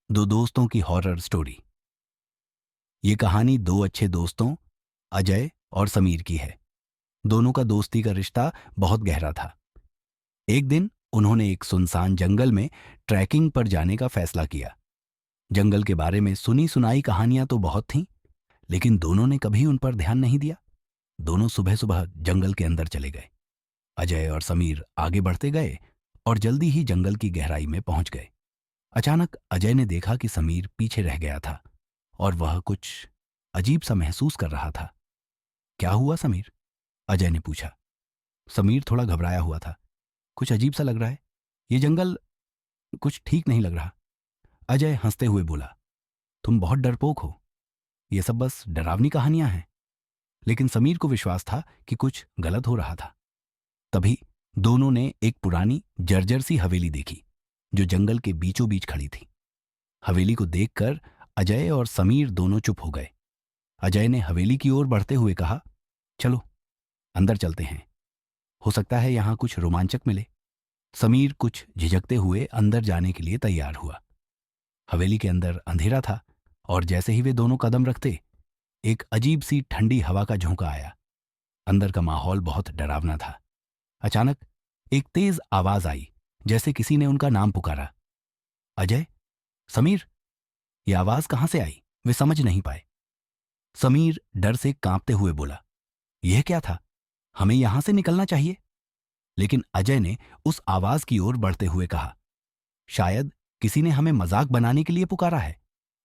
दो दोस्तों की हॉरर स्टोरी। ये कहानी दो अच्छे दोस्तों अजय और समीर की है। दोनों का दोस्ती का रिश्ता बहुत गहरा था। एक दिन उन्होंने एक सुनसान जंगल में ट्रैकिंग पर जाने का फैसला किया। जंगल के बारे में सुनी सुनाई कहानियां तो बहुत थीं, लेकिन दोनों ने कभी उन पर ध्यान नहीं दिया। दोनों सुबह सुबह जंगल के अंदर चले गए। अजय और समीर आगे बढ़ते गए और जल्दी ही जंगल की गहराई में पहुंच गए। अचानक अजय ने देखा कि समीर पीछे रह गया था और वह कुछ अजीब सा महसूस कर रहा था। क्या हुआ समीर? अजय ने पूछा। समीर थोड़ा घबराया हुआ था। कुछ अजीब सा लग रहा है। ये जंगल कुछ ठीक नहीं लग रहा। अजय हंसते हुए बोला, तुम बहुत डरपोक हो। ये सब बस डरावनी कहानियां हैं। लेकिन समीर को विश्वास था कि कुछ गलत हो रहा था। तभी दोनों ने एक पुरानी जर्जर सी हवेली देखी जो जंगल के बीचों बीच खड़ी थी। हवेली को देखकर अजय और समीर दोनों चुप हो गए। अजय ने हवेली की ओर बढ़ते हुए कहा, चलो अंदर चलते हैं। हो सकता है यहां कुछ रोमांचक मिले। समीर कुछ झिझकते हुए अंदर जाने के लिए तैयार हुआ। हवेली के अंदर अंधेरा था और जैसे ही वे दोनों कदम रखते, एक अजीब सी ठंडी हवा का झोंका आया। अंदर का माहौल बहुत डरावना था। अचानक एक तेज आवाज आई, जैसे किसी ने उनका नाम पुकारा। अजय, समीर। यह आवाज कहां से आई वे समझ नहीं पाए। समीर डर से कांपते हुए बोला, यह क्या था? हमें यहां से निकलना चाहिए। लेकिन अजय ने उस आवाज की ओर बढ़ते हुए कहा, शायद किसी ने हमें मजाक बनाने के लिए पुकारा है।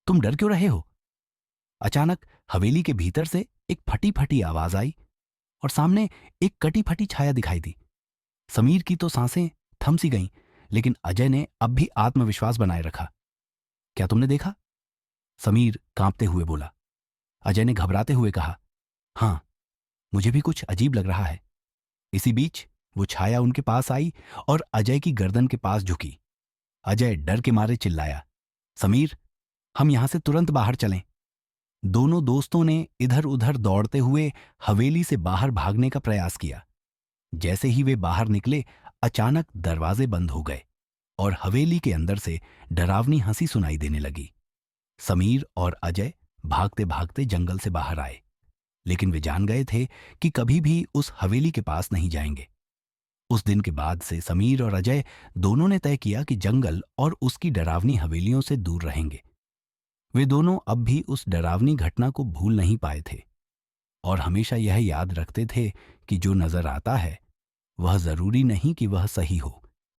तुम डर क्यों रहे हो? अचानक हवेली के भीतर से एक फटी फटी आवाज आई और सामने एक कटी फटी छाया दिखाई दी। समीर की तो सांसें थम सी गईं, लेकिन अजय ने अब भी आत्मविश्वास बनाए रखा। क्या तुमने देखा? समीर कांपते हुए बोला। अजय ने घबराते हुए कहा, हां, मुझे भी कुछ अजीब लग रहा है। इसी बीच वो छाया उनके पास आई और अजय की गर्दन के पास झुकी। अजय डर के मारे चिल्लाया, समीर, हम यहां से तुरंत बाहर चलें। दोनों दोस्तों ने इधर उधर दौड़ते हुए हवेली से बाहर भागने का प्रयास किया। जैसे ही वे बाहर निकले, अचानक दरवाजे बंद हो गए और हवेली के अंदर से डरावनी हंसी सुनाई देने लगी। समीर और अजय भागते भागते जंगल से बाहर आए, लेकिन वे जान गए थे कि कभी भी उस हवेली के पास नहीं जाएंगे। उस दिन के बाद से समीर और अजय दोनों ने तय किया कि जंगल और उसकी डरावनी हवेलियों से दूर रहेंगे। वे दोनों अब भी उस डरावनी घटना को भूल नहीं पाए थे और हमेशा यह याद रखते थे कि जो नजर आता है वह जरूरी नहीं कि वह सही हो।